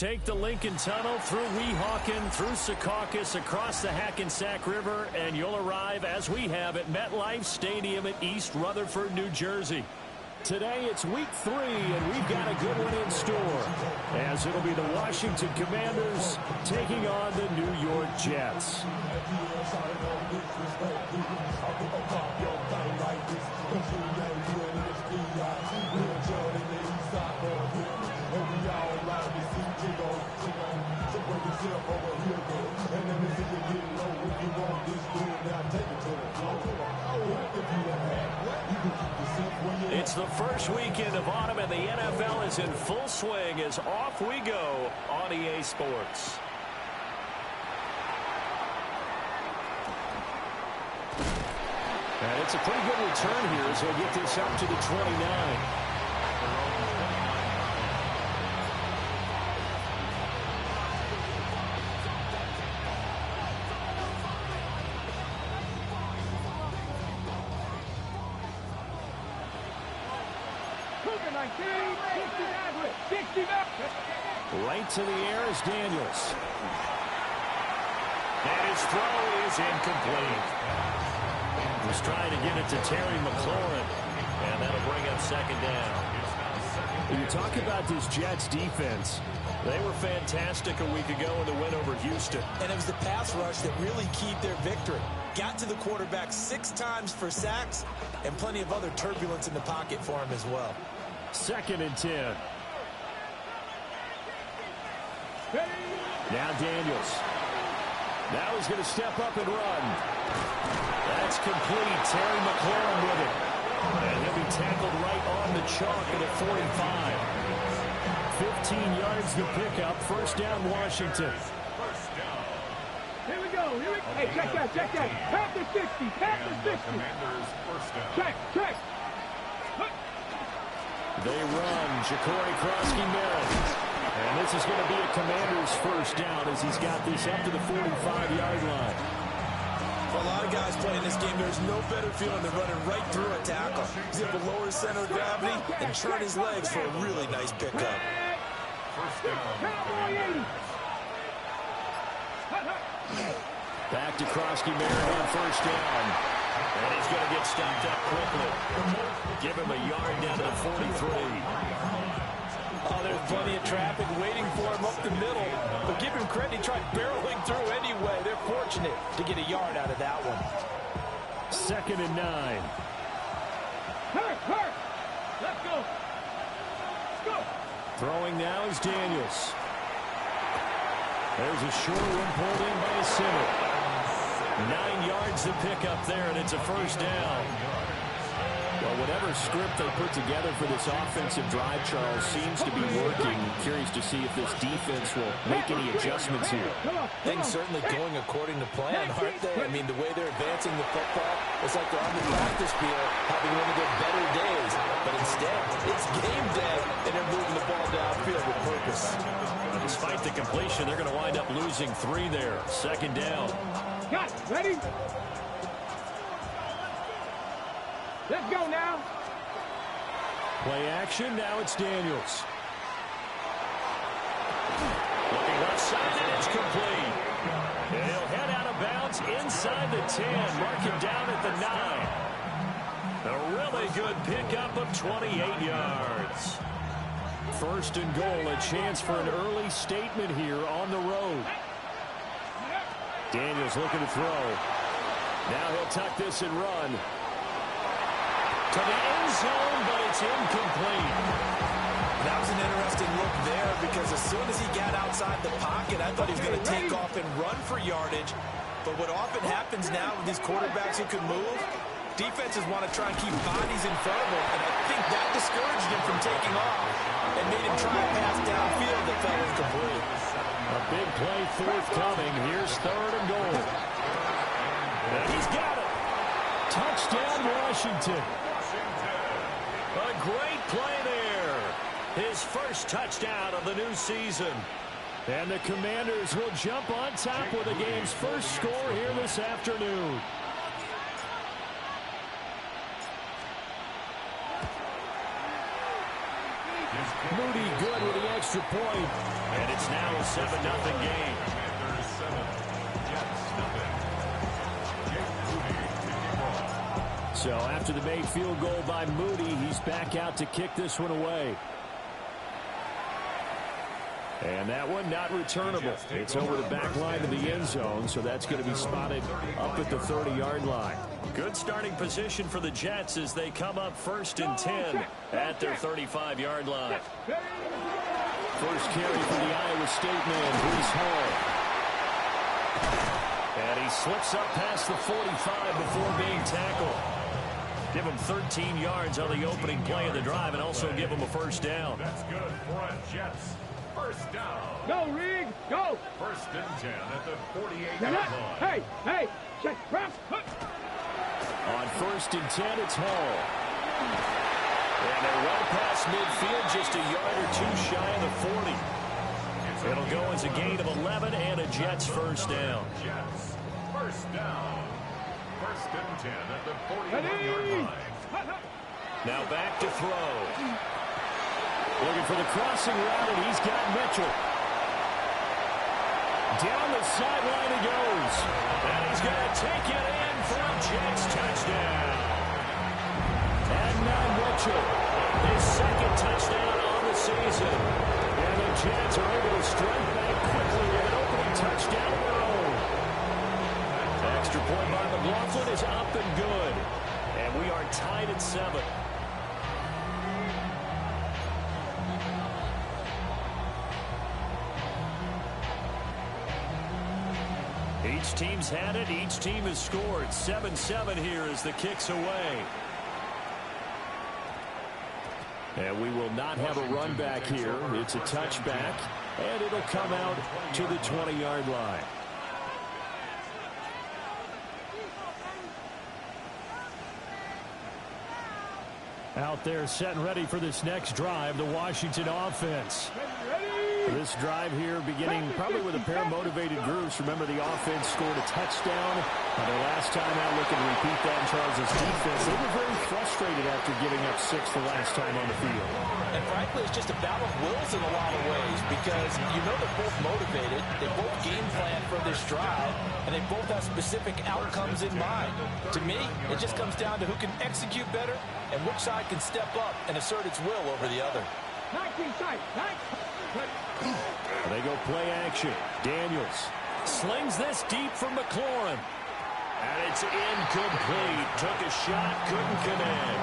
take the Lincoln Tunnel through Weehawken, through Secaucus, across the Hackensack River, and you'll arrive, as we have, at MetLife Stadium at East Rutherford, New Jersey. Today it's week 3, and we've got a good one in store, as it'll be the Washington Commanders taking on the New York Jets. It's the first weekend of autumn, and the NFL is in full swing as off we go on EA Sports. And it's a pretty good return here as he'll get this up to the 29. Right to the air is Daniels. And his throw is incomplete. He's trying to get it to Terry McLaurin, and that'll bring up second down. When you talk about this Jets defense, they were fantastic a week ago in the win over Houston. And it was the pass rush that really keyed their victory. Got to the quarterback 6 times for sacks, and plenty of other turbulence in the pocket for him as well. 2nd and 10. Now Daniels. Now he's going to step up and run. That's complete. Terry McLaurin with it. And he'll be tackled right on the chalk at the 45. 15 yards to pick up. First down, Washington. Here we go. Hey, check that. Pat the 60. Check. They run. Ja'Cory Krosky-Merritt. And this is going to be a Commander's first down as he's got this up to the 45-yard line. For a lot of guys playing this game, there's no better feeling than running right through a tackle. He's able to lower his center of gravity and churn his legs for a really nice pickup. Back to Krosky-Merritt on first down. And he's going to get stopped up quickly. Give him a yard down to the 43. Oh, there's plenty of traffic waiting for him up the middle. But give him credit, he tried barreling through anyway. They're fortunate to get a yard out of that one. 2nd and 9. Hurt. Let's go. Throwing now is Daniels. There's a short one pulled in by Sinner. 9 yards to pick up there, and it's a first down. Well, whatever script they put together for this offensive drive, Charles, seems to be working. Curious to see if this defense will make any adjustments here. Things certainly going according to plan, aren't they? I mean, the way they're advancing the football, it's like they're on the practice field having one of their better days. But instead, it's game day, and they're moving the ball downfield with purpose. Despite the completion, they're going to wind up losing 3 there. 2nd down. Got it. Ready? Let's go now. Play action. Now it's Daniels. Looking left side, and it's complete. And he'll head out of bounds inside the 10. Mark him down at the 9. A really good pickup of 28 yards. 1st and goal, a chance for an early statement here on the road. Daniels looking to throw. Now he'll tuck this and run. To the end zone, but it's incomplete. That was an interesting look there because as soon as he got outside the pocket, I thought he was going to take off and run for yardage. But what often happens now with these quarterbacks who can move, defenses want to try and keep bodies in front of them, and I think that discouraged him from taking off and made him try a pass downfield that fell incomplete. A big play forthcoming. Here's 3rd and goal. And he's got it. Touchdown, Washington. A great play there. His first touchdown of the new season. And the Commanders will jump on top with the game's first score here this afternoon. Moody good with the extra point. And it's now a 7-0 game. So after the made field goal by Moody, he's back out to kick this one away. And that one not returnable. It's over the back line of the end zone, so that's going to be spotted up at the 30-yard line. Good starting position for the Jets as they come up 1st and 10 at their 35-yard line. First carry for the Iowa State man, Breece Hall. And he slips up past the 45 before being tackled. Give him 13 yards on the opening play of the drive and also give him a first down. That's good for a Jets. First down. Go, Reed. Go. 1st and 10 at the 48-yard line. Hey. Check. Press. On 1st and 10, it's Hall. And they're well past midfield, just a yard or two shy of the 40. It'll go as a gain of 11 and a Jets first down. Jets. First down. 1st and 10 at the 41-yard line. Now back to throw. Looking for the crossing route, and he's got Mitchell. Down the sideline he goes. And he's going to take it in for a Jets touchdown. And now Mitchell, his 2nd touchdown on the season. And the Jets are able to strike back quickly with an opening touchdown of their own. Extra point by McLaughlin is up and good. And we are tied at 7. Each team's had it. Each team has scored. 7-7 here as the kick's away. And we will not have a run back here. It's a touchback, and it'll come out to the 20-yard line. Out there set and ready for this next drive, the Washington offense. This drive here beginning probably with a pair of motivated groups. Remember, the offense scored a touchdown. Their last time out, looking to repeat that in Charles' defense. They were very frustrated after giving up 6 the last time on the field. And frankly, it's just a battle of wills in a lot of ways because you know they're both motivated. They both game plan for this drive, and they both have specific outcomes in mind. To me, it just comes down to who can execute better and which side can step up and assert its will over the other. They go play action. Daniels slings this deep from McLaurin. And it's incomplete. Took a shot, couldn't connect.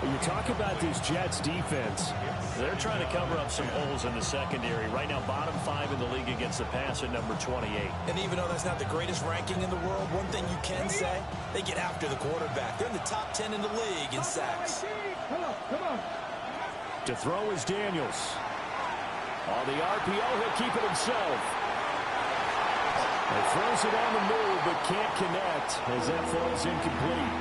You talk about this Jets defense. They're trying to cover up some holes in the secondary. Right now, bottom 5 in the league against the pass at number 28. And even though that's not the greatest ranking in the world, one thing you can say, they get after the quarterback. They're in the top 10 in the league in sacks. Come on. To throw is Daniels. On the RPO, he'll keep it himself. He throws it on the move, but can't connect as that falls incomplete.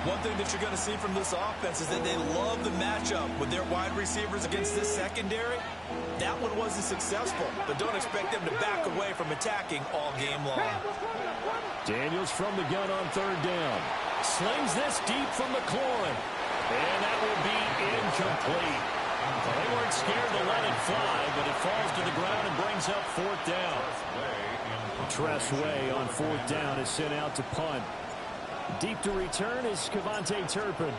One thing that you're going to see from this offense is that they love the matchup with their wide receivers against this secondary. That one wasn't successful, but don't expect them to back away from attacking all game long. Daniels from the gun on 3rd down. Slings this deep from McLaurin. And that will be incomplete. Well, they weren't scared to let it fly, but it falls to the ground and brings up 4th down. Tress Way on 4th down is sent out to punt. Deep to return is KaVontae Turpin.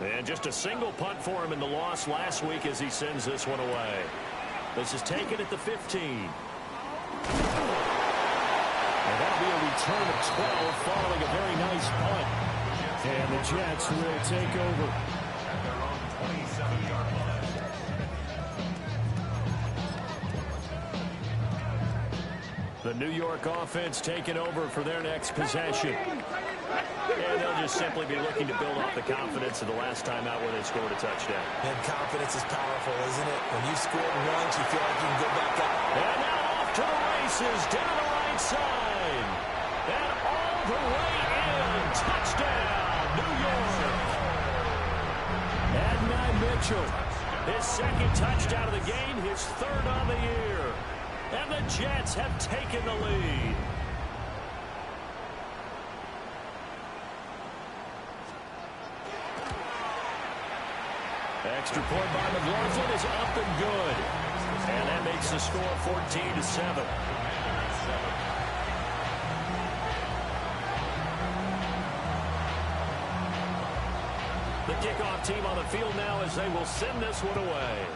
And just a single punt for him in the loss last week as he sends this one away. This is taken at the 15. And that'll be a return of 12 following a very nice punt. And the Jets will take over. At their own 27-yard line. The New York offense taking over for their next possession. And they'll just simply be looking to build off the confidence of the last time out where they scored a touchdown. And confidence is powerful, isn't it? When you scored once, you feel like you can go back up. And now off to the races, down the right side. And all the way in. Touchdown, New York. Adonai Mitchell, his 2nd touchdown of the game, his 3rd on the year. And the Jets have taken the lead. Extra point by McLaughlin is up and good. And that makes the score 14-7. The kickoff team on the field now as they will send this one away.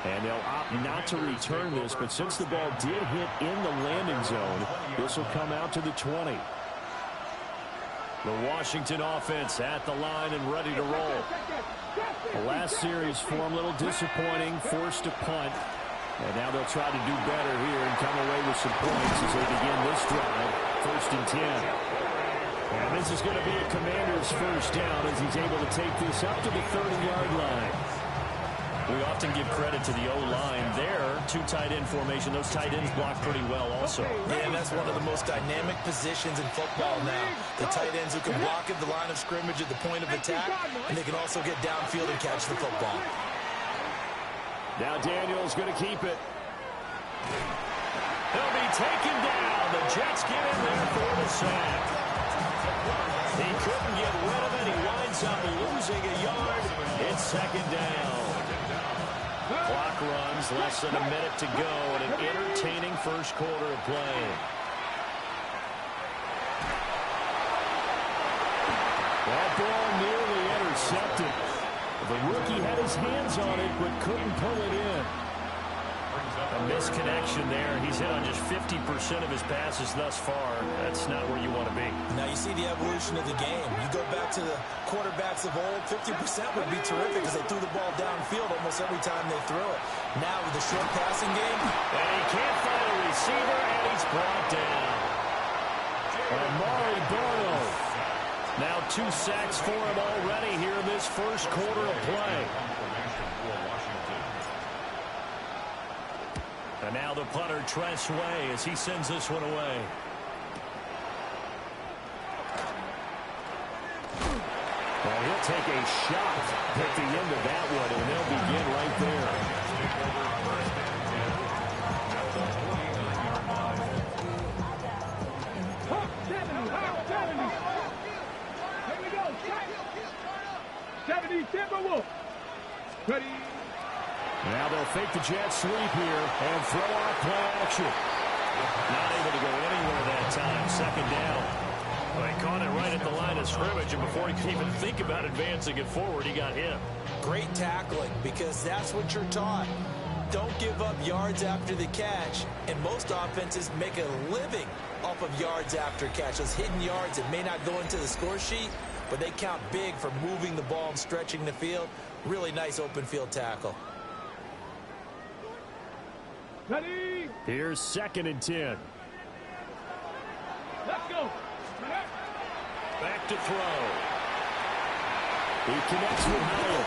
And they'll opt not to return this, but since the ball did hit in the landing zone, this will come out to the 20. The Washington offense at the line and ready to roll. The last series for them, a little disappointing, forced to punt. And now they'll try to do better here and come away with some points as they begin this drive, 1st and 10. And this is going to be a Commander's first down as he's able to take this up to the 30-yard line. We often give credit to the O-line there. 2 tight end formation. Those tight ends block pretty well also. Yeah, and that's one of the most dynamic positions in football now. The tight ends who can block at the line of scrimmage at the point of attack, and they can also get downfield and catch the football. Now Daniels going to keep it. He'll be taken down. The Jets get in there for the sack. He couldn't get rid of it. He winds up losing a yard. It's 2nd down. Clock runs, less than a minute to go, and an entertaining first quarter of play. That ball nearly intercepted. The rookie had his hands on it, but couldn't pull it in. A misconnection there. He's hit on just 50% of his passes thus far. That's not where you want to be. Now you see the evolution of the game. You go back to the quarterbacks of old, 50% would be terrific because they threw the ball downfield almost every time they threw it. Now with the short passing game. And he can't find a receiver, and he's brought down. Amari Barno. Now 2 sacks for him already here in this first quarter of play. And now the punter, Trent Sway, as he sends this one away. Well, he'll take a shot at the end of that one, and they'll begin right there. Here we go. 70 Timberwolves. Ready. Now they'll fake the jet sweep here and throw out play action. Not able to go anywhere that time. 2nd down. Well, he caught it right at the line of scrimmage, and before he could even think about advancing it forward, he got hit. Great tackling, because that's what you're taught. Don't give up yards after the catch, and most offenses make a living off of yards after catch. Those hidden yards that may not go into the score sheet, but they count big for moving the ball and stretching the field. Really nice open field tackle. Ready. Here's 2nd and 10. Let's go. Back to throw. He connects with Howell.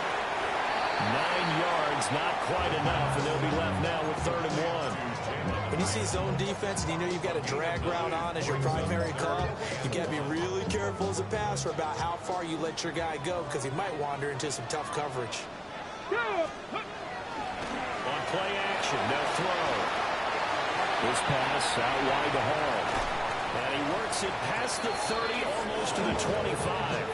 9 yards, not quite enough, and they'll be left now with 3rd and 1. When you see zone defense and you know you've got a drag route on as your primary call, you've got to be really careful as a passer about how far you let your guy go because he might wander into some tough coverage. On play action, they'll throw. This pass out wide to Hall. And he works it past the 30, almost to the 25.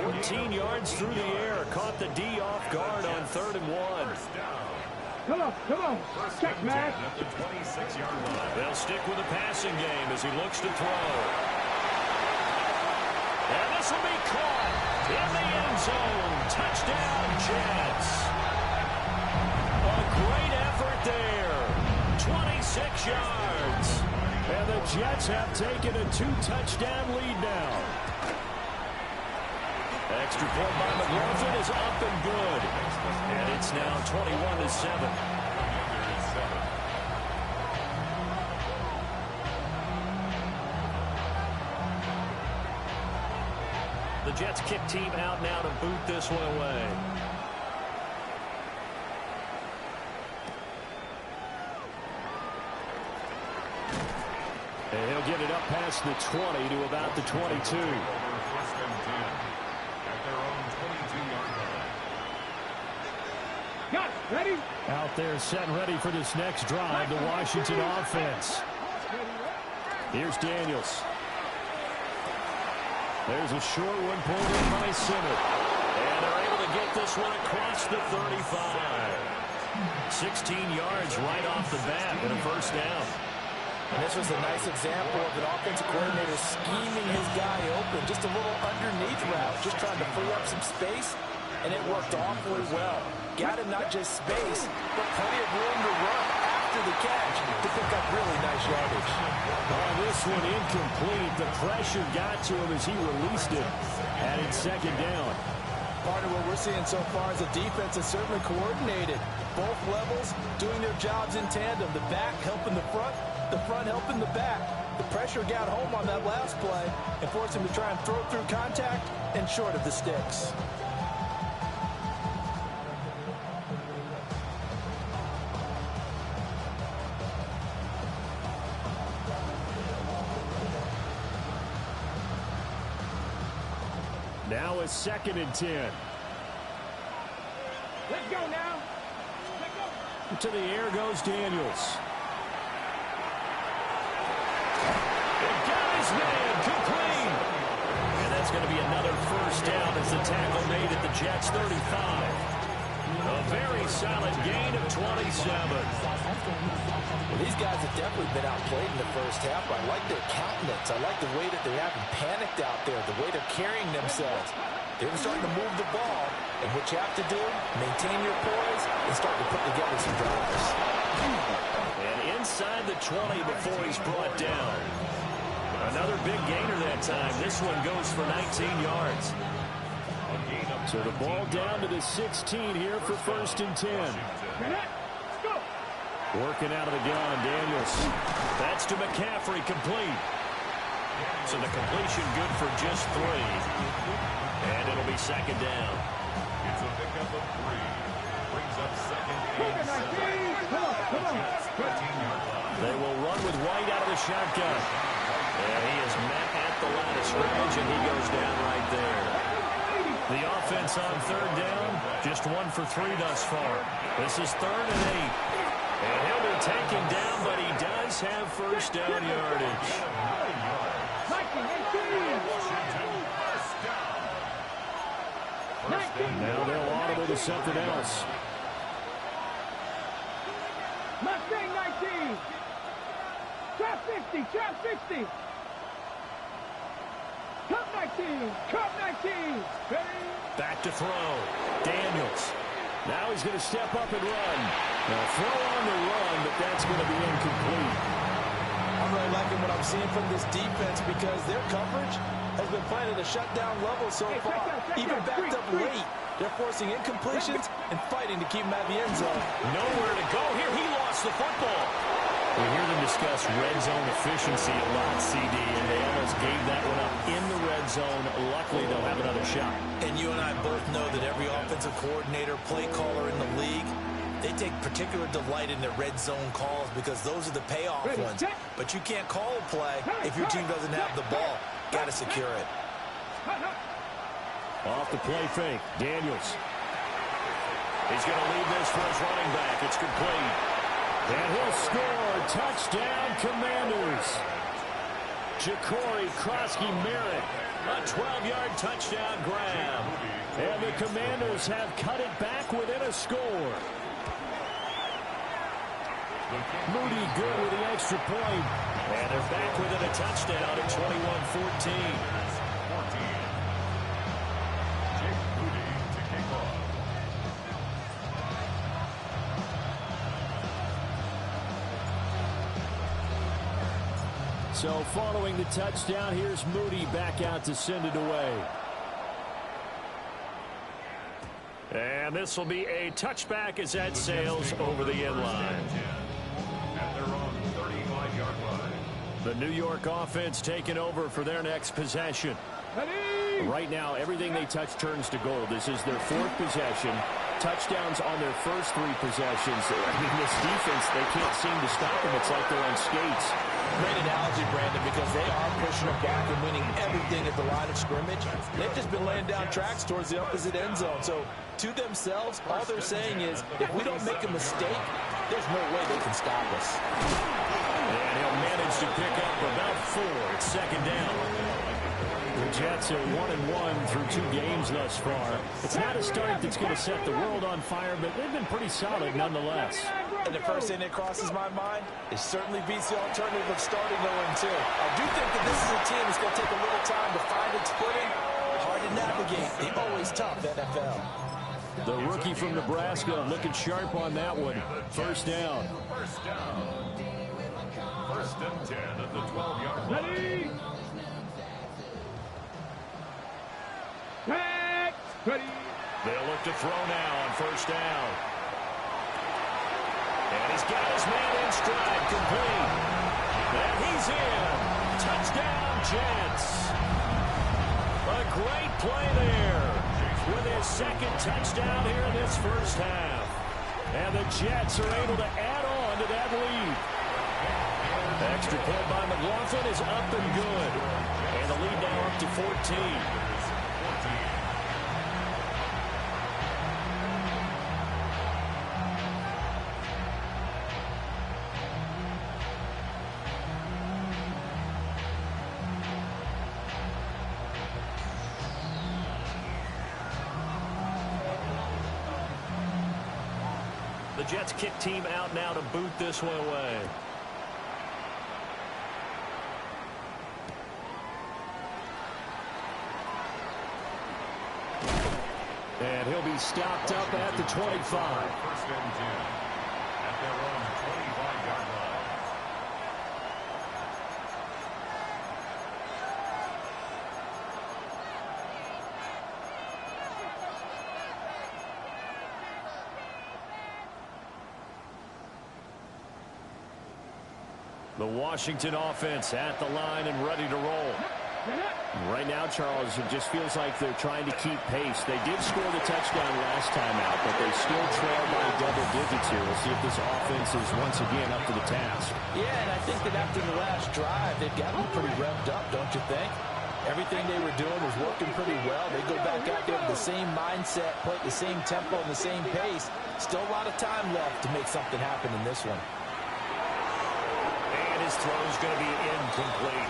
14 yards through the air. Caught the D off guard on 3rd and 1. Come on. Check, man. They'll stick with the passing game as he looks to throw. And this will be caught in the end zone. Touchdown, Jets. A great effort there. 26 yards. And the Jets have taken a 2-touchdown lead now. Extra point by McLaughlin is up and good. And it's now 21-7. The Jets kick team out now to boot this one away. And he'll get it up past the 20 to about the 22. Got it. Ready? Out there set and ready for this next drive, the Washington offense. Here's Daniels. There's a short one pulled in by Sinner. And they're able to get this one across the 35. 16 yards right off the bat and a first down. And this was a nice example of an offensive coordinator scheming his guy open. Just a little underneath route, just trying to free up some space, and it worked awfully well. Got him not just space, but plenty of room to run after the catch to pick up really nice yardage. This one incomplete. The pressure got to him as he released it. And it's second down. Part of what we're seeing so far is the defense is certainly coordinated. Both levels doing their jobs in tandem. The back helping the front helping the back. The pressure got home on that last play and forced him to try and throw through contact and short of the sticks. Now it's 2nd and 10. Let's go now. Let's go. To the air goes Daniels. And got his man complete. And that's going to be another first down as the tackle made at the Jets' 35. A very solid gain of 27. Well, these guys have definitely been outplayed in the first half. I like their countenance. I like the way that they haven't panicked out there, the way they're carrying themselves. They're starting to move the ball, and what you have to do, maintain your poise and start to put together some drives. And inside the 20 before he's brought down. Another big gainer that time. This one goes for 19 yards. So the ball down to the 16 here for 1st and 10. Working out of the gun, Daniels. That's to McCaffrey, complete. So the completion good for just 3. And it'll be second down. It's a pickup of 3. Brings up 2nd and 7. They will run with White out of the shotgun. And he is met at the line of scrimmage, and he goes down right there. The offense on 3rd down, just 1 for 3 thus far. This is 3rd and 8. And he'll be taken down, but he does have first down yardage. Now they'll audible to something else. Mustang 19. Trap 50. Trap 50. Cup 19. Cup 19. Back to throw. Daniels. Now he's going to step up and run. Now throw on the run, but that's going to be incomplete. I'm really liking what I'm seeing from this defense because their coverage has been playing at a shutdown level so far. Even backed up late. They're forcing incompletions and fighting to keep him out of the end zone. Nowhere to go here. He lost the football. We hear them discuss red zone efficiency a lot, CD, and they almost gave that one up in the red zone. Luckily, they'll have another shot. And you and I both know that every offensive coordinator, play caller in the league, they take particular delight in their red zone calls because those are the payoff ones. But you can't call a play if your team doesn't have the ball. Got to secure it. Off the play fake, Daniels. He's going to leave this for his running back. It's complete. And he'll score. Touchdown, Commanders. Ja'Cory Krosky-Merritt. A 12-yard touchdown grab. And the Commanders have cut it back within a score. Moody good with the extra point. And they're back within a touchdown at 21-14. So following the touchdown, here's Moody back out to send it away. And this will be a touchback as that sails over the end line. At their own 35-yard line. The New York offense taking over for their next possession. Right now, everything they touch turns to gold. This is their 4th possession. Touchdowns on their first 3 possessions. I mean, this defense, they can't seem to stop them. It's like they're on skates. Great analogy, Brandon, because they are pushing them back and winning everything at the line of scrimmage. They've just been laying down tracks towards the opposite end zone. So, to themselves, all they're saying is, if we don't make a mistake, there's no way they can stop us. And he'll manage to pick up about 4 at second down. The Jets are 1-1 through 2 games thus far. It's not a start that's going to set the world on fire, but they've been pretty solid nonetheless. And the first thing that crosses my mind, it certainly beats the alternative of starting 0-2. I do think that this is a team that's going to take a little time to find its footing. Hard to navigate. The always tough NFL. The rookie from Nebraska looking sharp on that one. First down. First down. First and 10 at the 12-yard line. Ready? Set. Ready? They'll look to throw now on first down. And he's got his man in stride, complete. And he's in. Touchdown, Jets. A great play there with his second touchdown here in this first half. And the Jets are able to add on to that lead. Extra point by McLaughlin is up and good. And the lead now up to 14. The Jets kick team out now to boot this one away. And he'll be stopped up at the 25. First and 10 at their own 25-yard line. The Washington offense at the line and ready to roll. Right now, Charles, it just feels like they're trying to keep pace. They did score the touchdown last time out, but they still trail by double digits here. We'll see if this offense is once again up to the task. Yeah, and I think that after the last drive, they've got to be pretty revved up, don't you think? Everything they were doing was working pretty well. They go back out there with the same mindset, play at the same tempo and the same pace. Still a lot of time left to make something happen in this one. And his throw is going to be incomplete.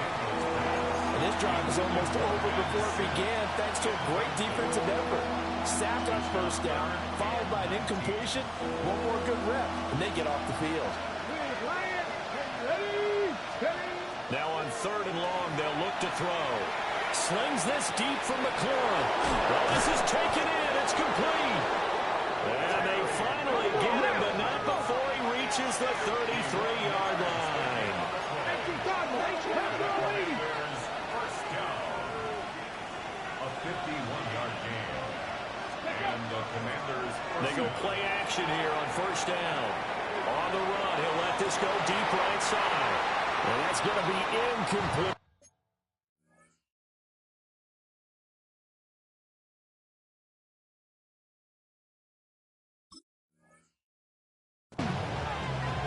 And this drive is almost over before it began, thanks to a great defensive effort. Sack on first down, followed by an incompletion. One more good rep, and they get off the field. Now on third and long, they'll look to throw. Slings this deep from McLaurin. Well, this is taken in. It's complete. And they finally get him, but not before he reaches the 33-yard line. First down. A 51-yard gain. And the Commanders. They go play action here on first down. On the run, he'll let this go deep right side. And that's going to be incomplete.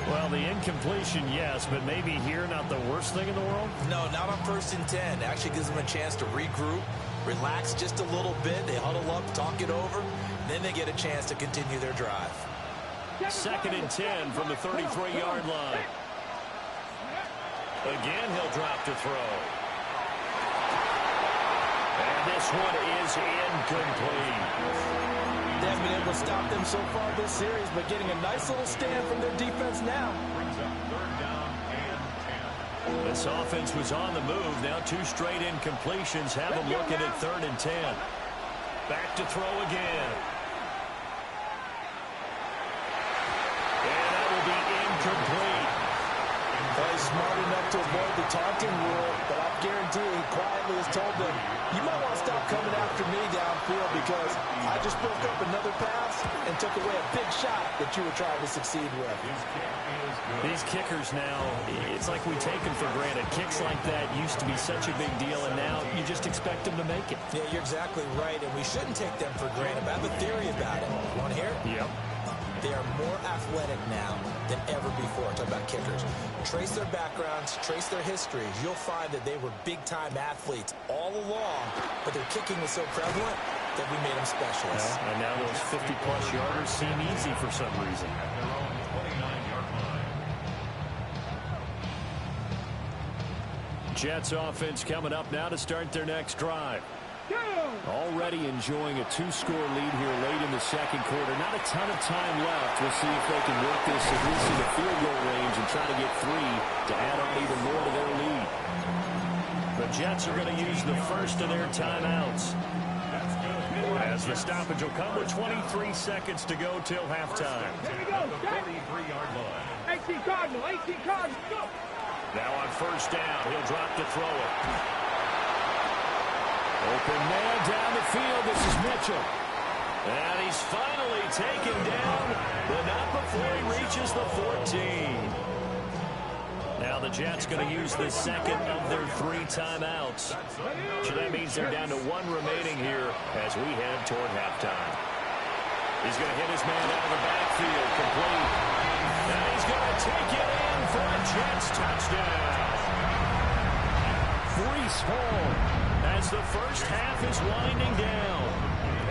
Well, the incompletion, yes, but maybe here not the worst thing in the world? No, not on first and 10. Actually gives them a chance to regroup, relax just a little bit. They huddle up, talk it over. Then they get a chance to continue their drive. Second and 10 from the 33-yard line. Again, he'll drop to throw. And this one is incomplete. They haven't been able to stop them so far this series, but getting a nice little stand from their defense now. Brings up third down and 10. This offense was on the move. Now 2 straight incompletions have them looking at third and 10. Back to throw again. And that will be incomplete. He's smart enough to avoid the taunting rule, but I guarantee he quietly has told them, you might want to stop coming after me downfield because I just broke up another pass and took away a big shot that you were trying to succeed with. These kickers now, it's like we take them for granted. Kicks like that used to be such a big deal, and now you just expect them to make it. Yeah, you're exactly right, and we shouldn't take them for granted. But I have a theory about it. You want to hear it? Yep. They are more athletic now than ever before. Talk about kickers. Trace their backgrounds, trace their histories. You'll find that they were big-time athletes all along, but their kicking was so prevalent that we made them specialists. And now those 50-plus yarders seem easy for some reason. At their own 29-yard line. Jets offense coming up now to start their next drive. Already enjoying a 2-score lead here late in the second quarter. Not a ton of time left. We'll see if they can work this at least in the field goal range and try to get 3 to add on even more to their lead. The Jets are going to use the first of their timeouts, as the stoppage will come with 23 seconds to go till halftime. Here we go, 43-yard line. 18 Cardinal, 18 Cardinal, go! Now on first down, he'll drop to throw it. Open man down the field. This is Mitchell. And he's finally taken down, but not before he reaches the 14. Now the Jets going to use the second of their 3 timeouts. So that means they're down to 1 remaining here as we head toward halftime. He's going to hit his man out of the backfield, complete. And he's going to take it in for a Jets touchdown. Breece Hall, as the first half is winding down.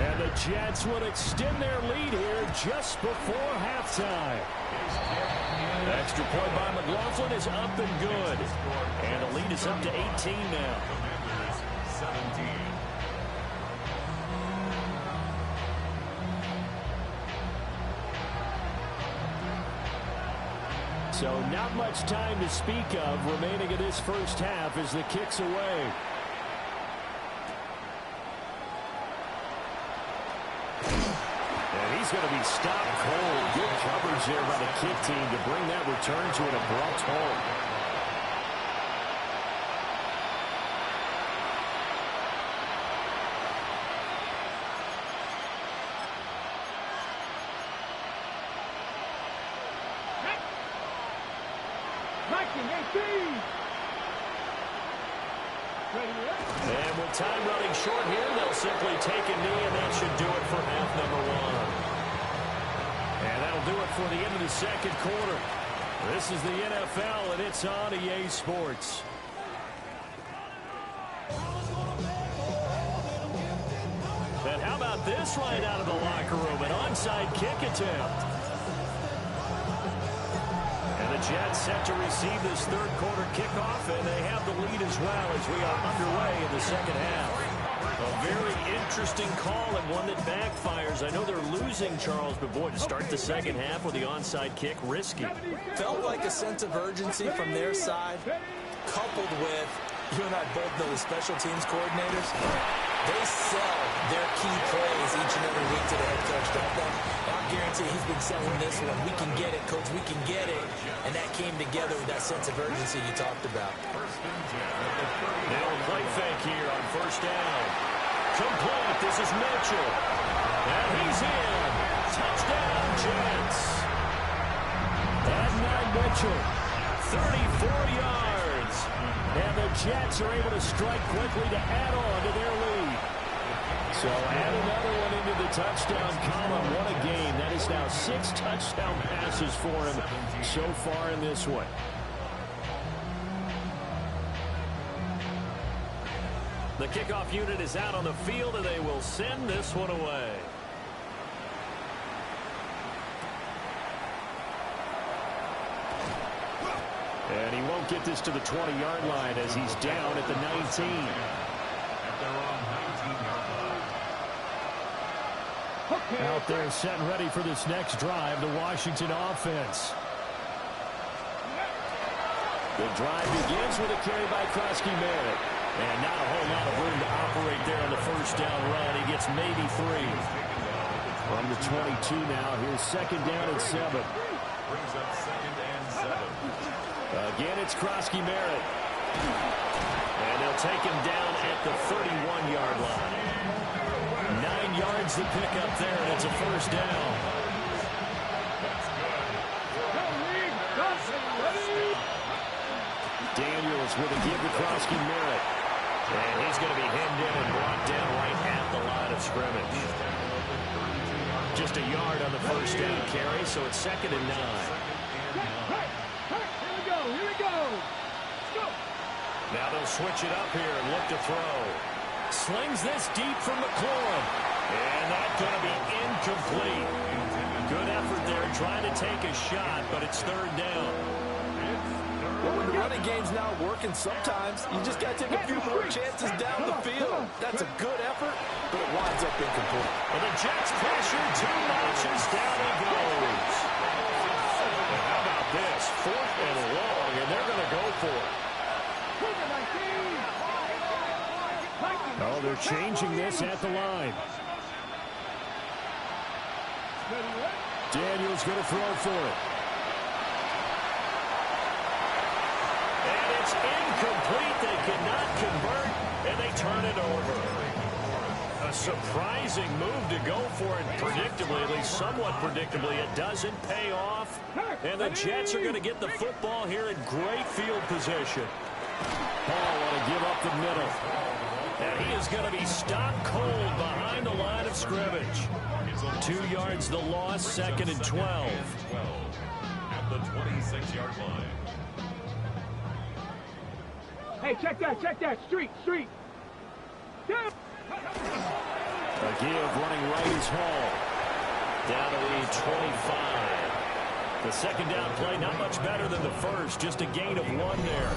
And the Jets would extend their lead here just before halftime. Extra point by McLaughlin is up and good. And the lead is up to 18 now. 17. So not much time to speak of remaining in this first half as the kick's away. And he's going to be stopped cold. Good coverage there by the kick team to bring that return to an abrupt halt. And with time running short here, they'll simply take a knee, and that should do it for half number 1. And that'll do it for the end of the second quarter. This is the NFL, and it's on EA Sports. And how about this right out of the locker room? An onside kick attempt. Jets set to receive this third quarter kickoff, and they have the lead as well as we are underway in the second half. A very interesting call and one that backfires. I know they're losing, Charles, but boy, to start the second half with the onside kick, risky. Felt like a sense of urgency from their side, coupled with, you and I both know the special teams coordinators. They sell their key plays each and every week to the head coach, don't they? I guarantee he's been selling this one. We can get it, coach. We can get it. And that came together with that sense of urgency you talked about. Now a play fake here on first down. Complete. This is Mitchell. And he's in. Touchdown, Jets. And Mitchell. 34 yards. And the Jets are able to strike quickly to add on to their lead. So add another one into the touchdown column. What a game. That is now 6 touchdown passes for him so far in this one. The kickoff unit is out on the field, and they will send this one away. And he won't get this to the 20-yard line as he's down at the 19. At their own 19-yard line. Out there set and ready for this next drive, the Washington offense. The drive begins with a carry by Krosky Merritt. And not a whole lot of room to operate there on the first down run. He gets maybe 3. From the 22 now, here's second down and 7. Brings up second and 7. Again, it's Krosky Merritt. And they'll take him down at the 31-yard line. 9 yards to pick up there, and it's a first down. Daniels with a give to Krosky Merritt. And he's going to be hemmed in and brought down right at the line of scrimmage. Just a yard on the first down carry, so it's second and 9. Here we go, here we go. Let's go. Now they'll switch it up here and look to throw. Slings this deep from McLaurin. And that's going to be incomplete. Good effort there trying to take a shot, but it's third down. Here we go. running game's not working sometimes. You just got to take a few more chances down the field. That's a good effort, but it winds up incomplete. And the Jets pressure too much as down he goes. And how about this? 4th and long, and they're going to go for it. Oh, they're changing this at the line. Daniels going to throw for it. And it's incomplete. They cannot convert, and they turn it over. A surprising move to go for it predictably, at least somewhat predictably. It doesn't pay off, and the Jets are going to get the football here in great field position. Paul want to give up the middle. And he is going to be stopped cold behind the line of scrimmage. 2 yards the loss, 2nd and 12. At the 26-yard line. Hey, check that. Street. A give running right is Hall. Down to the 25. The second down play, not much better than the first. Just a gain of 1 there.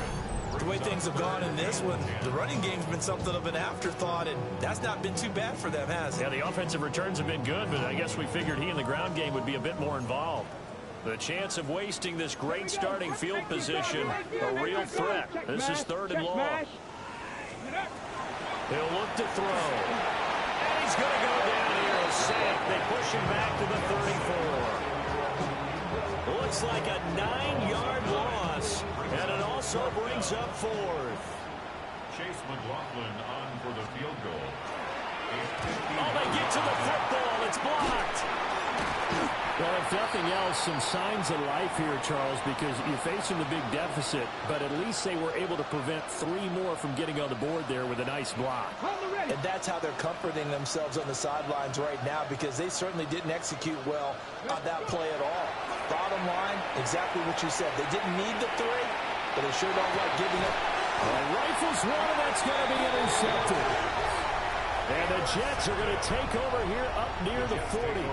The way things have gone in this one, the running game's been something of an afterthought, and that's not been too bad for them, has it? Yeah, the offensive returns have been good, but I guess we figured he in the ground game would be a bit more involved. The chance of wasting this great starting field position, a real threat. This is 3rd and long. He'll look to throw. And he's going to go down here. A sack. They push him back to the 34. Looks like a 9-yard loss. And it also brings up 4th. Chase McLaughlin on for the field goal. Oh, they get to the football. It's blocked. Well, if nothing else, some signs of life here, Charles, because you're facing the big deficit, but at least they were able to prevent 3 more from getting on the board there with a nice block. And that's how they're comforting themselves on the sidelines right now, because they certainly didn't execute well on that play at all. Bottom line, exactly what you said. They didn't need the 3, but they sure don't like giving up. Rifles one, and that's going to be intercepted. And the Jets are going to take over here up near the 40.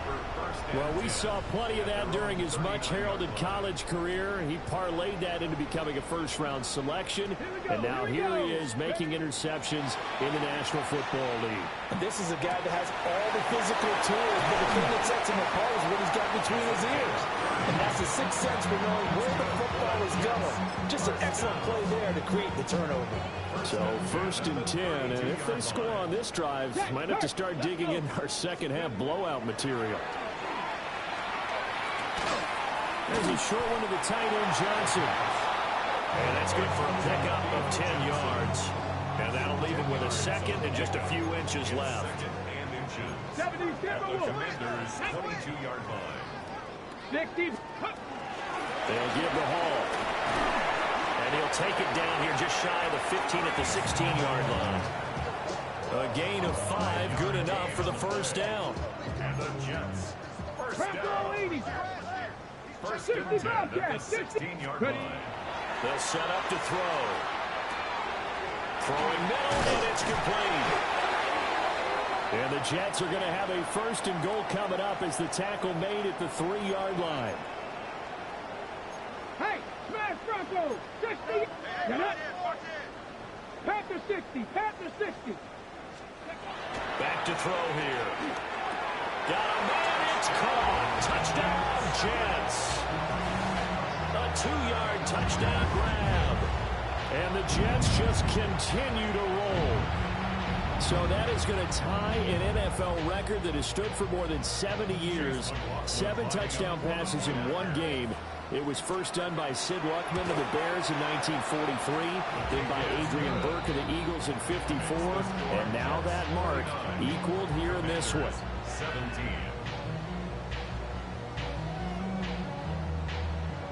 Well, we saw plenty of that during his much-heralded college career. He parlayed that into becoming a first-round selection. And now here he is making interceptions in the National Football League. And this is a guy that has all the physical tools, but the thing that sets him apart is what he's got between his ears. And that's the 6th sense for knowing where the football is going. Just an excellent play there to create the turnover. So 1st and 10, and if they score on this drive, might have to start digging in our second-half blowout material. There's a short one to the tight end, Johnson. And that's good for a pickup of 10 yards. And that'll leave him with a 2nd and just a few inches left. 2nd and inches. At the Commanders' 22-yard line. 60. They'll give the Hall. And he'll take it down here just shy of the 15 at the 16-yard line. A gain of 5, good enough for the first down. And the Jets. First down. 1st and 10 at the 16-yard line. They'll set up to throw. Throwing middle, and it's complete. And the Jets are going to have a 1st and goal coming up as the tackle made at the 3-yard line. Hey, smash Bronco! 60! Panther 60! Panther 60! Back to throw here. Got a man, it's caught. Touchdown, Jets. A 2-yard touchdown grab. And the Jets just continue to roll. So that is going to tie an NFL record that has stood for more than 70 years. 7 touchdown passes in 1 game. It was first done by Sid Luckman of the Bears in 1943, then by Adrian Burke of the Eagles in 54, and now that mark equaled here in this one. 17.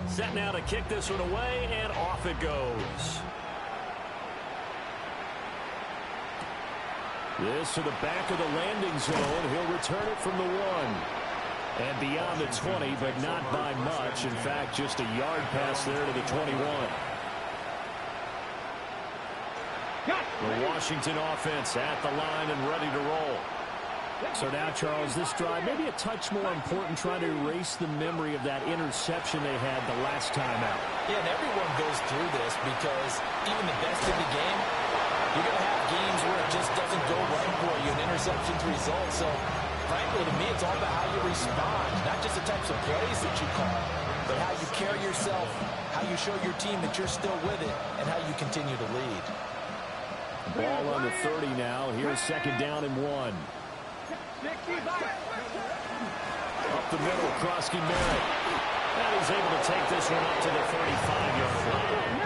Set now to kick this one away, and off it goes. This to the back of the landing zone. He'll return it from the 1. And beyond the 20, but not by much. In fact, just a yard pass there to the 21. The Washington offense at the line and ready to roll. So now, Charles, this drive maybe a touch more important, trying to erase the memory of that interception they had the last time out. Yeah, and everyone goes through this because even the best in the game, you're going to have games where it just doesn't go right for you, and interceptions result. So, frankly, to me, it's all about how you respond, not just the types of plays that you call, but how you carry yourself, how you show your team that you're still with it, and how you continue to lead. Ball on the 30 now. Here's second down and 1. Up the middle, Krosky Merritt. And he's able to take this one up to the 35-yard line.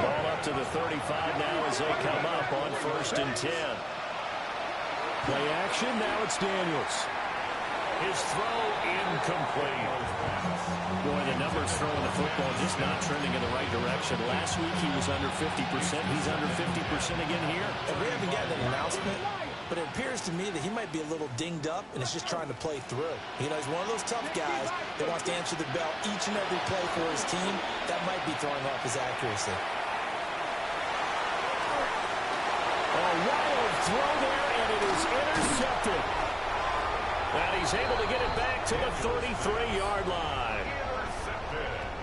Ball up to the 35 now as they come up on 1st and 10. Play action, now it's Daniels. His throw incomplete. Boy, the numbers throwing the football just not trending in the right direction. Last week he was under 50%. He's under 50% again here. And we haven't gotten an announcement, but it appears to me that he might be a little dinged up and is just trying to play through. You know, he's one of those tough guys that wants to answer the bell each and every play for his team. That might be throwing off his accuracy. A wild throw there, and it is intercepted. And he's able to get it back to the 33-yard line.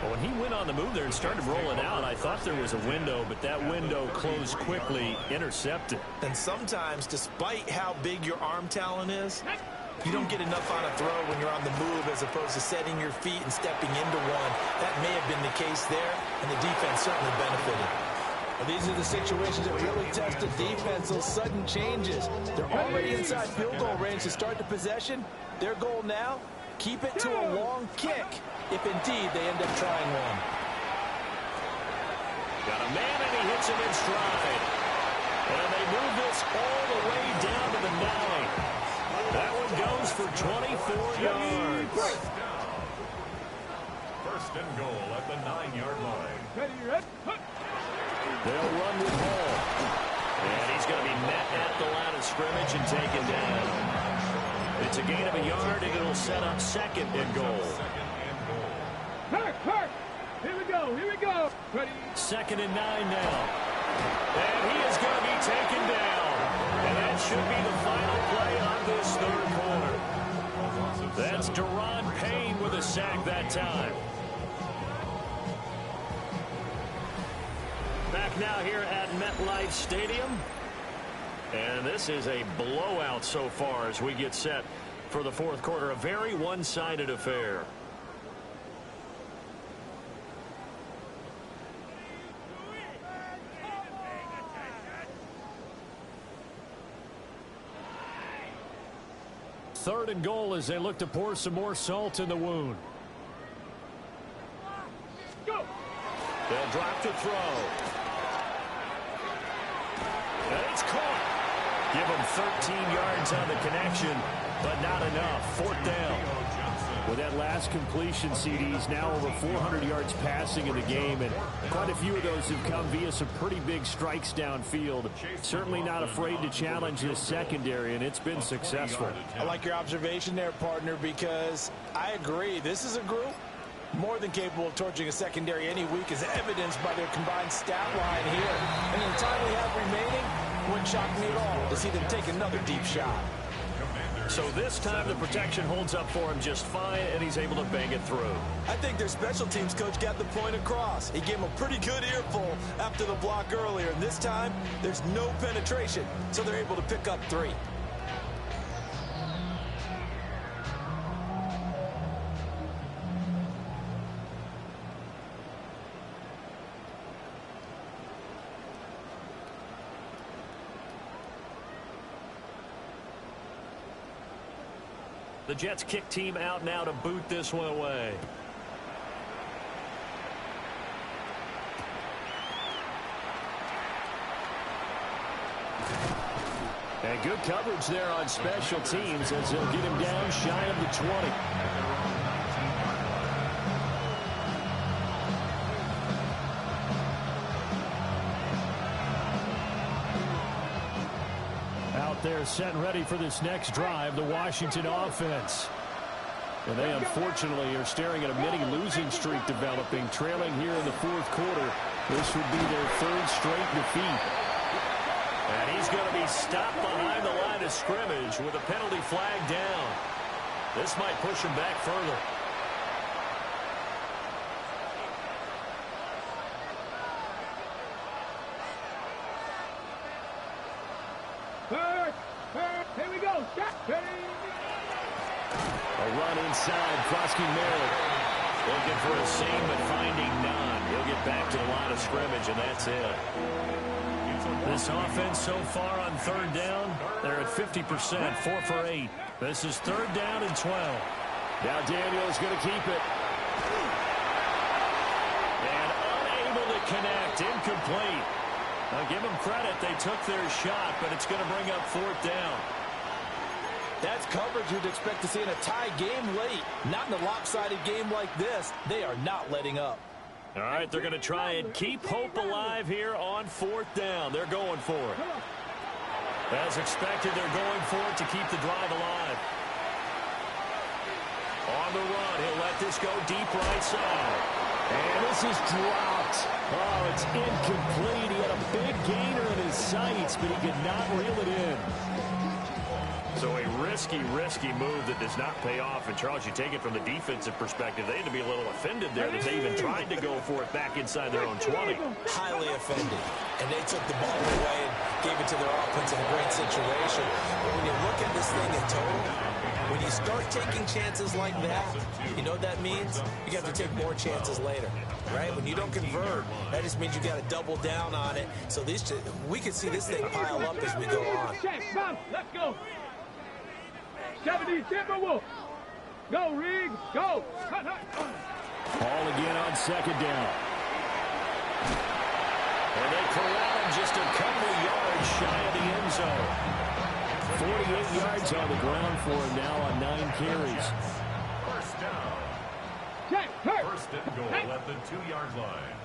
Well, when he went on the move there and started rolling out, I thought there was a window, but that window closed quickly, intercepted. And sometimes, despite how big your arm talent is, you don't get enough on a throw when you're on the move as opposed to setting your feet and stepping into one. That may have been the case there, and the defense certainly benefited. Well, these are the situations that really test the defense, those sudden changes. They're already inside field goal range to start the possession. Their goal now, keep it to a long kick, if indeed they end up trying one. Got a man, and he hits him in stride. And they move this all the way down to the 9. That one goes for 24 yards. First and goal at the 9-yard line. They'll run with Hall. And he's going to be met at the line of scrimmage and taken down. It's a gain of a yard, and it'll set up second and goal. Kirk! Here we go. Ready? 2nd and 9 now. And he is going to be taken down. And that should be the final play on this 3rd quarter. That's Deron Payne with a sack that time. Back now here at MetLife Stadium. And this is a blowout so far as we get set for the 4th quarter. A very one-sided affair. Third and goal as they look to pour some more salt in the wound. Go! They'll drop to throw. And it's caught. Give them 13 yards on the connection, but not enough. 4th down. With that last completion, CD's now over 400 yards passing in the game, and quite a few of those have come via some pretty big strikes downfield. Certainly not afraid to challenge his secondary, and it's been successful. I like your observation there, partner, because I agree. This is a group more than capable of torching a secondary any week, as evidenced by their combined stat line here. And in the time we have remaining, wouldn't shock me at all to see them take another deep shot. So this time the protection holds up for him just fine, and he's able to bang it through. I think their special teams coach got the point across. He gave him a pretty good earful after the block earlier, and this time there's no penetration, so they're able to pick up 3. The Jets kick team out now to boot this one away. And good coverage there on special teams as they'll get him down shy of the 20. They're set and ready for this next drive, the Washington offense. And they unfortunately are staring at a mini losing streak developing, trailing here in the 4th quarter. This would be their 3rd straight defeat. And he's going to be stopped behind the line of scrimmage with a penalty flag down. This might push him back further. Here we go. A run inside. Frosky Merritt looking for a seam, but finding none. He'll get back to the line of scrimmage, and that's it. This offense so far on third down, they're at 50%, 4 for 8. This is third down and 12. Now Daniel's going to keep it. And unable to connect, incomplete. Now give them credit, they took their shot, but it's going to bring up fourth down. That's coverage you'd expect to see in a tie game late. Not in a lopsided game like this. They are not letting up. All right, they're going to try and keep hope alive here on fourth down. They're going for it. As expected, they're going for it to keep the drive alive. On the run, he'll let this go deep right side. And this is dropped. Oh, it's incomplete. He had a big gainer in his sights, but he could not reel it in. So a risky move that does not pay off. And, Charles, you take it from the defensive perspective. They had to be a little offended there that they even tried to go for it back inside their own 20. Highly offended. And they took the ball away and gave it to their offense in a great situation. But when you look at this thing in total, when you start taking chances like that, you know what that means? You have to take more chances later, right? When you don't convert, that just means you got to double down on it. So we can see this thing pile up as we go on. Let's go. 70 Timberwolves. Go, Riggs. Go. Ball again on second down. And they corral him just a couple yards shy of the end zone. 48 yards on the ground for him now on 9 carries. First down. First and goal at the 2-yard line.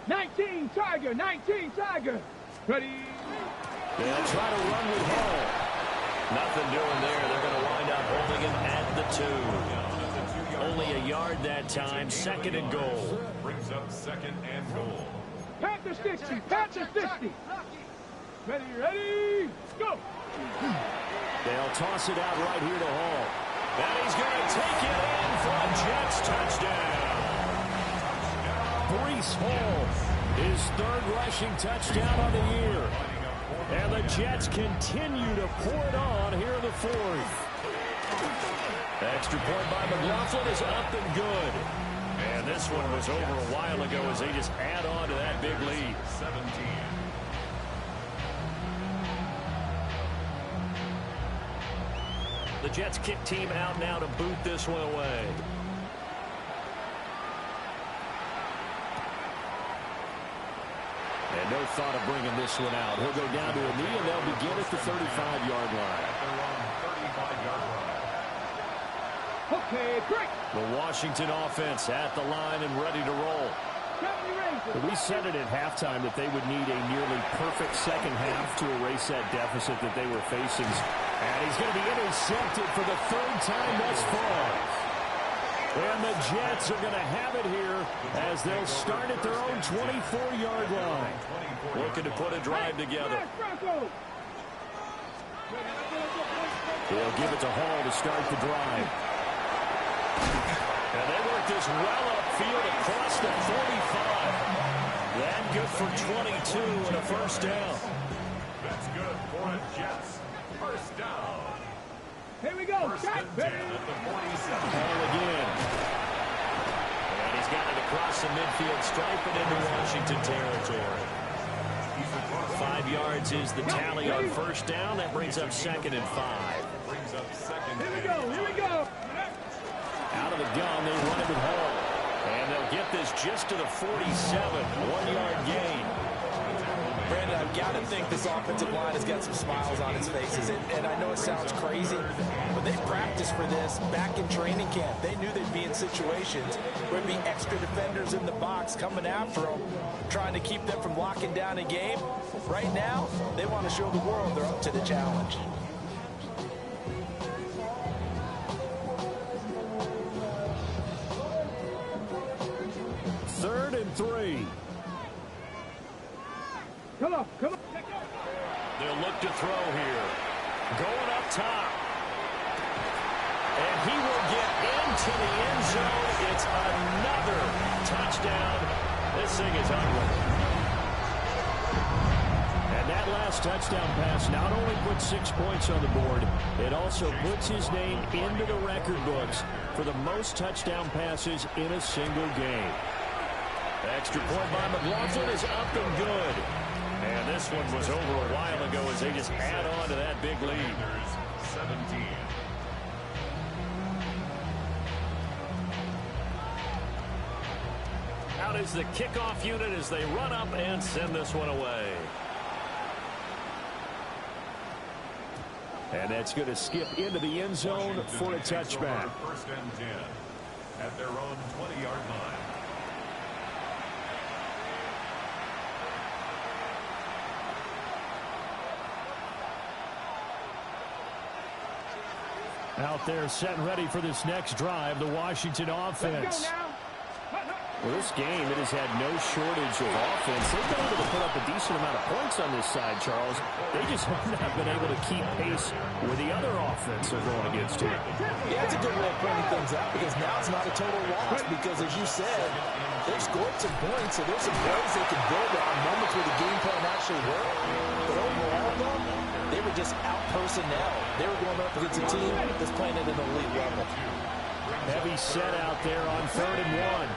19 Tiger. Ready. They'll try to run with Hall. Nothing doing there. They're going to wind up holding him at the 2. Only a yard that time. Second and goal. Brings up second and goal. Panther 60. Ready. Go. They'll toss it out right here to Hall. And he's going to take it in for a Jets touchdown. Breece Hall, his third rushing touchdown on the year. And the Jets continue to pour it on here in the fourth. Extra point by McLaughlin is up and good. And this one was over a while ago as they just add on to that big lead. 17. The Jets kick team out now to boot this one away. And no thought of bringing this one out. He'll go down to a knee, and they'll begin at the 35-yard line. Okay, great. The Washington offense at the line and ready to roll. We said it at halftime that they would need a nearly perfect second half to erase that deficit that they were facing. And he's going to be intercepted for the third time thus far. And the Jets are going to have it here as they'll start at their own 24-yard line. Looking to put a drive together. They'll give it to Hall to start the drive. And they work this well upfield across the 45. That good for 22 and a first down. That's good for the Jets. First down. Here we go. First and 10 at the 47. Hall again. And he's got it across the midfield stripe and into Washington territory. 5 yards is the tally on first down. That brings up second and 5. Brings up second. Here we go. Out of the gun, they run it with Hall. And they'll get this just to the 47. 1-yard gain. Brandon, I've got to think this offensive line has got some smiles on its faces. And I know it sounds crazy, but they practiced for this back in training camp. They knew they'd be in situations where there'd be extra defenders in the box coming after them, trying to keep them from locking down a game. Right now, they want to show the world they're up to the challenge. Third and 3. Come on. They'll look to throw here. Going up top. And he will get into the end zone. It's another touchdown. This thing is ugly. And that last touchdown pass not only puts 6 points on the board, it also puts his name into the record books for the most touchdown passes in a single game. Extra point by McLaughlin is up and good. And this one was over a while ago as they just add on to that big lead. 17. Out is the kickoff unit as they run up and send this one away. And that's going to skip into the end zone for a touchback. First and 10 at their own 20-yard line. Out there set and ready for this next drive, the Washington offense. Well, this game, it has had no shortage of offense. They've been able to put up a decent amount of points on this side, Charles. They just have not been able to keep pace with the other offense they're going against here. Yeah, it's a good way of pointing things out because now it's not a total loss because, as you said, they've scored some points, so there's some plays they can build on, moments where the game plan actually worked. But overall, though, they were just out-personnel. They were going up against a team that's playing at an elite level. Heavy set out there on 3rd and 1.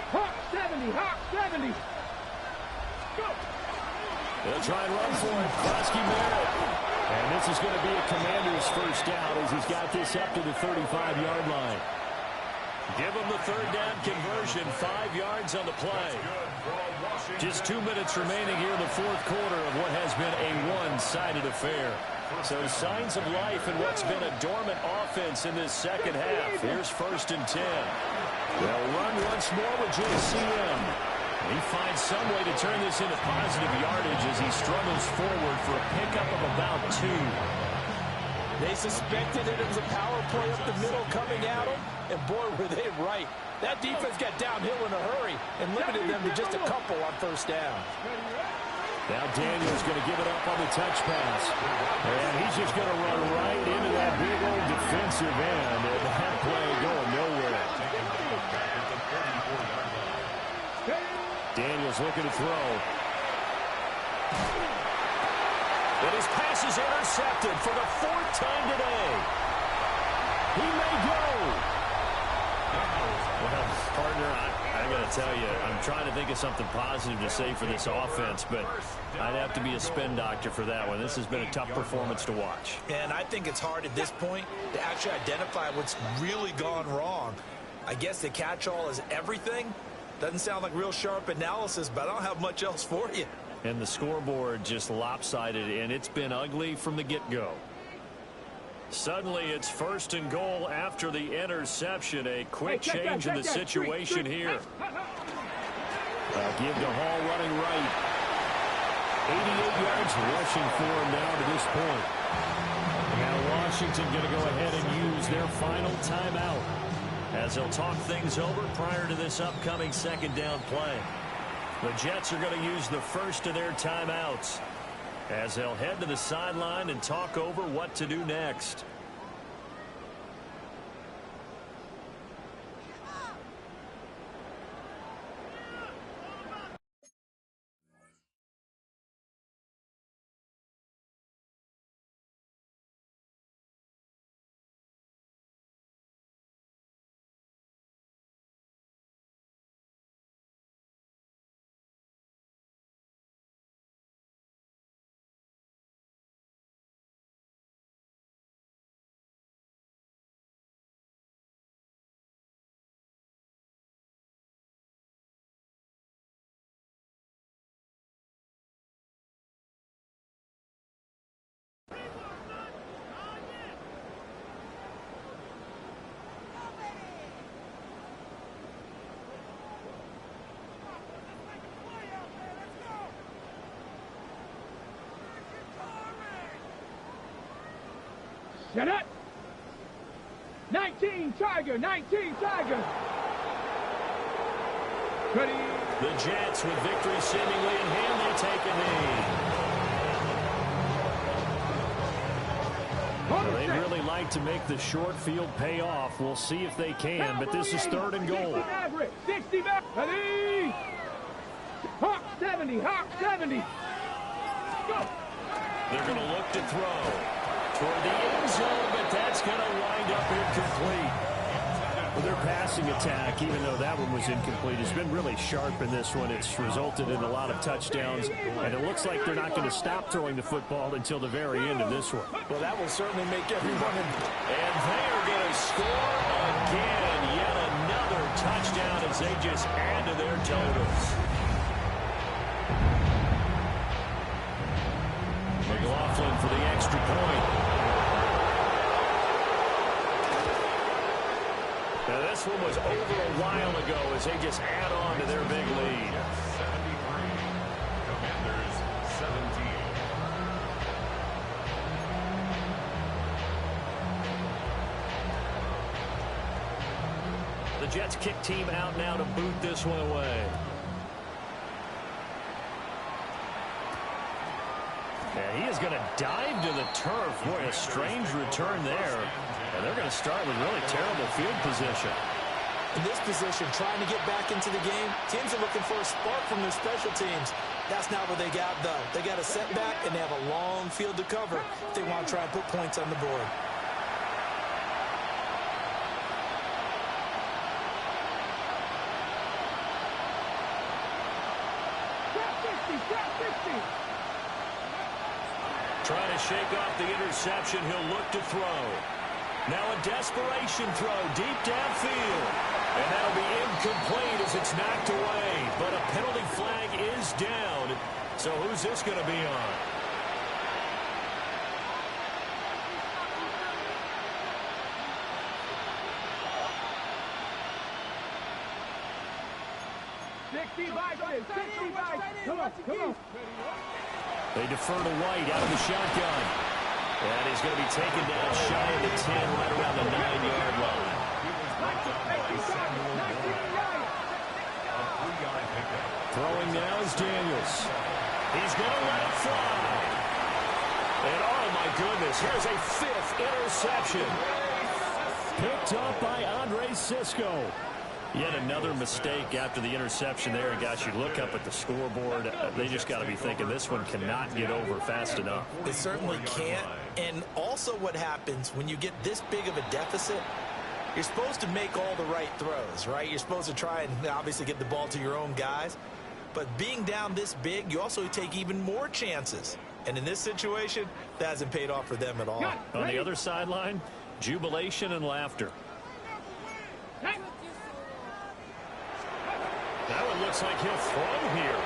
Hawk 70, Hawk 70. Go. They'll try and run for it. Krosky Merritt. And this is going to be a Commander's first down as he's got this up to the 35-yard line. Give him the 3rd down conversion, 5 yards on the play. Just 2 minutes remaining here in the 4th quarter of what has been a one-sided affair. So signs of life in what's been a dormant offense in this second half. Here's 1st and 10. They'll run once more with JCM. He finds some way to turn this into positive yardage as he struggles forward for a pickup of about 2. They suspected it was a power play up the middle coming at them, and boy, were they right. That defense got downhill in a hurry and limited them to just a couple on 1st down. Now Daniel's going to give it up on the touch pass. And he's just going to run right into that big old defensive end. And that play going nowhere. Daniel's looking to throw. And his pass is intercepted for the 4th time today. He may go. Well, partner, I got to tell you, I'm trying to think of something positive to say for this offense, but I'd have to be a spin doctor for that one. This has been a tough performance to watch. And I think it's hard at this point to actually identify what's really gone wrong. I guess the catch-all is everything. Doesn't sound like real sharp analysis, but I don't have much else for you. And the scoreboard just lopsided, and it's been ugly from the get-go. Suddenly, it's 1st and goal after the interception. A quick change in the situation here. Give to Hall running right. 88 yards rushing for him now to this point. Now Washington going to go ahead and use their final timeout as they'll talk things over prior to this upcoming 2nd down play. The Jets are going to use the first of their timeouts as they'll head to the sideline and talk over what to do next. Shut up! 19 Tiger, 19 Tiger. Ready. The Jets with victory seemingly in hand, they take a knee. They'd really like to make the short field pay off. We'll see if they can, but this is 3rd and goal. 60 back. Ready? Hawk 70. Hawk 70. Go. They're going to look to throw toward the end zone, but that's going to wind up incomplete. Well, their passing attack, even though that one was incomplete, has been really sharp in this one. It's resulted in a lot of touchdowns, and it looks like they're not going to stop throwing the football until the very end of this one. Well, that will certainly make everyone. And they are going to score again. Yet another touchdown as they just add to their totals. McLaughlin for the extra point. Now, this one was over a while ago as they just add on to their big lead. 73. Commanders 17. The Jets kick team out now to boot this one away. And he is going to dive to the turf. Boy, a strange return there. And they're going to start with really terrible field position. In this position, trying to get back into the game, teams are looking for a spark from their special teams. That's not what they got, though. They got a setback, and they have a long field to cover if they want to try and put points on the board. Trying to shake off the interception. He'll look to throw. Now a desperation throw deep downfield. And that'll be incomplete as it's knocked away. But a penalty flag is down. So who's this going to be on? Come on. They defer to White out of the shotgun. And he's going to be taken down shy of the 10, right around the 9-yard line. Throwing now is Daniels. He's going to let it fly. And oh my goodness, here's a 5th interception. Picked up by Andre Cisco. Yet another mistake after the interception there. And gosh, you look up at the scoreboard, they just got to be thinking this one cannot get over fast enough. It certainly can't. And also what happens when you get this big of a deficit, you're supposed to make all the right throws, right? You're supposed to try and obviously get the ball to your own guys. But being down this big, you also take even more chances. And in this situation, that hasn't paid off for them at all. On the other sideline, jubilation and laughter. That one looks like he'll throw here.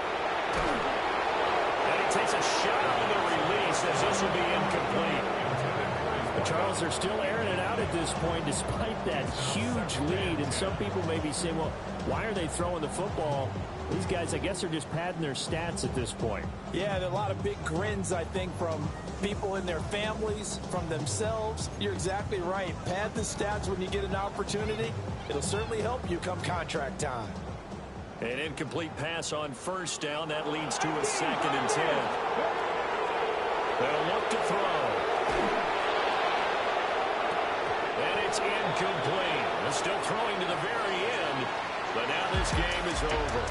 And he takes a shot on the release as this will be incomplete. But Charles, they're still airing it out at this point despite that huge lead. And some people may be saying, well, why are they throwing the football? These guys, I guess, are just padding their stats at this point. Yeah, there are a lot of big grins, I think, from people in their families, from themselves. You're exactly right. Pad the stats when you get an opportunity. It'll certainly help you come contract time. An incomplete pass on first down. That leads to a 2nd and 10. They'll look to throw. And it's incomplete. They're still throwing to the very end. But now this game is over.